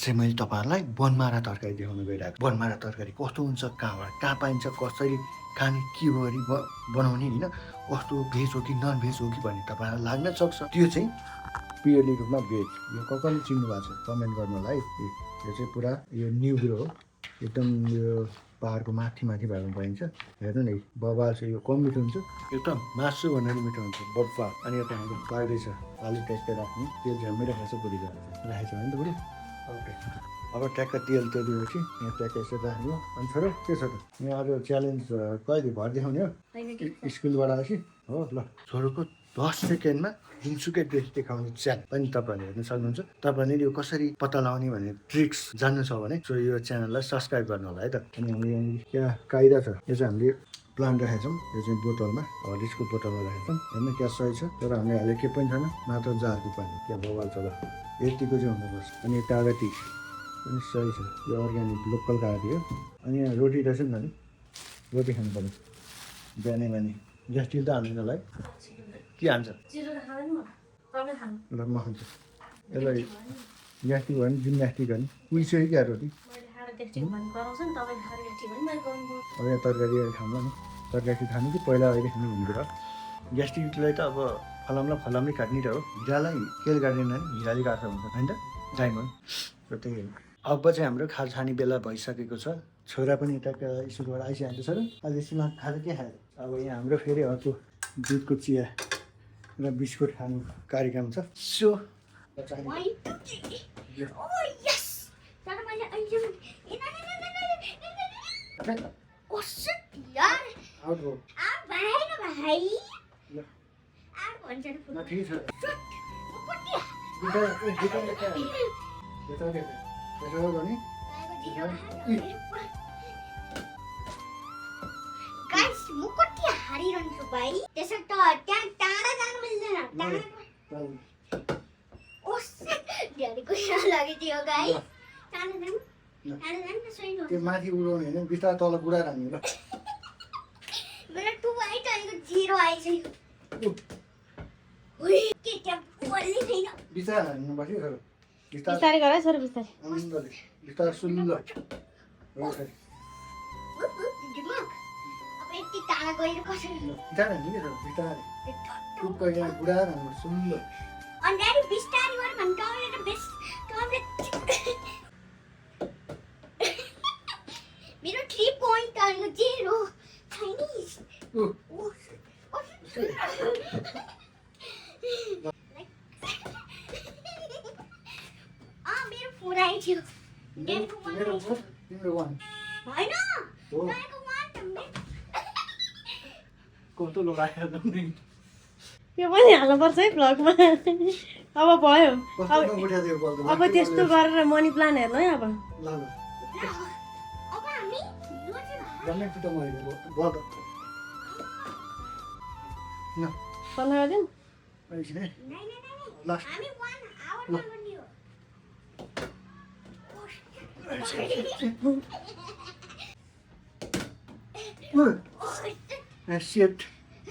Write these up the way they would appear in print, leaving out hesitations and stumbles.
चाहिँ मैले तपाईँहरूलाई बनमारा तरकारी देखाउनु गइरहेको बनमारा तरकारी कस्तो हुन्छ कहाँ पाइन्छ कसरी खाने के गरी बनाउने होइन कस्तो भेज हो कि नन भेज हो कि भन्ने तपाईँहरूलाई लाग्न सक्छ त्यो चाहिँ प्योरली रूपमा भेज यो कसले चिन्नु भएको छ कमेन्ट गर्नु होला है यो चाहिँ पुरा यो न्युग्रो हो एकदम यो पहाडको माथि भएको पाइन्छ हेर्नु नि बबाल चाहिँ यो कम मिठो हुन्छ एकदम मासु भनेर मिठो हुन्छ बब्बा अनि यता हाम्रो बाहिरै छ आलु ट्याक्कै राख्ने तेल झ्याम्मै राखेको छ बुढी राखेको छ भने त बुढी ओके अब ट्याक्क तेल दिएपछि यहाँ ट्याक्क यसो राख्नु अनि छोरो के छ त यहाँ अरू च्यालेन्ज कहिले भर देखाउने हो स्कुलबाट आएपछि हो ल छोरोको 10 सेकेन्डमा जुनसुकै ड्रेस देखाउने च्यालेन्ज पनि तपाईँहरूले हेर्न सक्नुहुन्छ तपाईँहरूले यो कसरी पत्ता लगाउने भन्ने ट्रिक्स जान्नु छ भने सो यो च्यानललाई सब्सक्राइब गर्नु होला है त अनि हामीले यहाँ क्या कायदा छ यो चाहिँ हामीले प्लान्ट राखेको छौँ यो चाहिँ बोतलमा हर्लिक्सको बोतलमा राखेको छौँ हेर्नु क्या सही छ तर हामीले हाले केही पनि छैन मात्र जारको पानी क्या बवाल छ ल यतिको चाहिँ हुनुपर्छ अनि कागती पनि सही छ यो अर्ग्यानिक लोकल कागती हो अनि यहाँ रोटी रहेछ नि त रोटी खानु पर्यो बिहानै ग्यास्ट्रिक त हाल्दैन होला है के हाल्छ ल म खान्छु यसलाई ग्यास्ट्रिक भयो भने जिम्नास्टिक गर्ने पुइसक्यो क्या रोटी अब यहाँ तरकारी खानु नि तरकारी खानु कि पहिला अहिले खानु भन्ने कुरा ग्यास्ट्रिकलाई त अब फलामले काट्ने त हो हिरालाई केले काट्दैन नि हिराले काट्छ हुन्छ होइन त डायमन्ड र त्यही हो अब चाहिँ हाम्रो खाने बेला भइसकेको छ छोरा पनि यता स्कुलबाट आइसकेको छ र आज स्कुलमा खाजा के खायो अब यहाँ हाम्रो फेरि अर्को दुधको चिया र बिस्कुट खानु कार्यक्रम छ सो हारिरहन्छु भाइ त्यसो त त्यहाँ टाढा जानु मिल्दैन ड्याडीको लागि थियो गाई टाढा जानु न सही त्यो माथि उडाउने होइन बिस्तारै तल उडाएर हामी ल मेरो 2 आइट अहिलेको 0 आइसक्यो ओइ के त्यहाँ बोल्ने छैन बिस्तारै हान्नु पर्छ सर बिस्तारै गर सर बिस्तारै सुन्नु ल दिमाग अब यति टाढा गएर कसरी बिस्तारै हान्नु के सर बिस्तारै टुक्क यहाँ उडाएर हान्नु सुन्नु ल अनि ड्याडी बिस्तारै गर भन्छ कामले त बेस कामले मेरो 3 पोइन्ट अहिलेको 0 चाइनिज मेरो 4 आइथ्यो तिम्रो 1 होइन तपाईँको 1 कस्तो लगाएर नि यो पनि हाल्नुपर्छ है भ्लगमा अब भयो अब त्यस्तो गरेर मनी प्लान हेर्नु है अब अब हामी जम्मै फुटा मैले बल न सल्लाह गर्दिन एकछिन है लास्ट हामी 1 आवर गर्ने हो शिट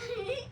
मिल्दैन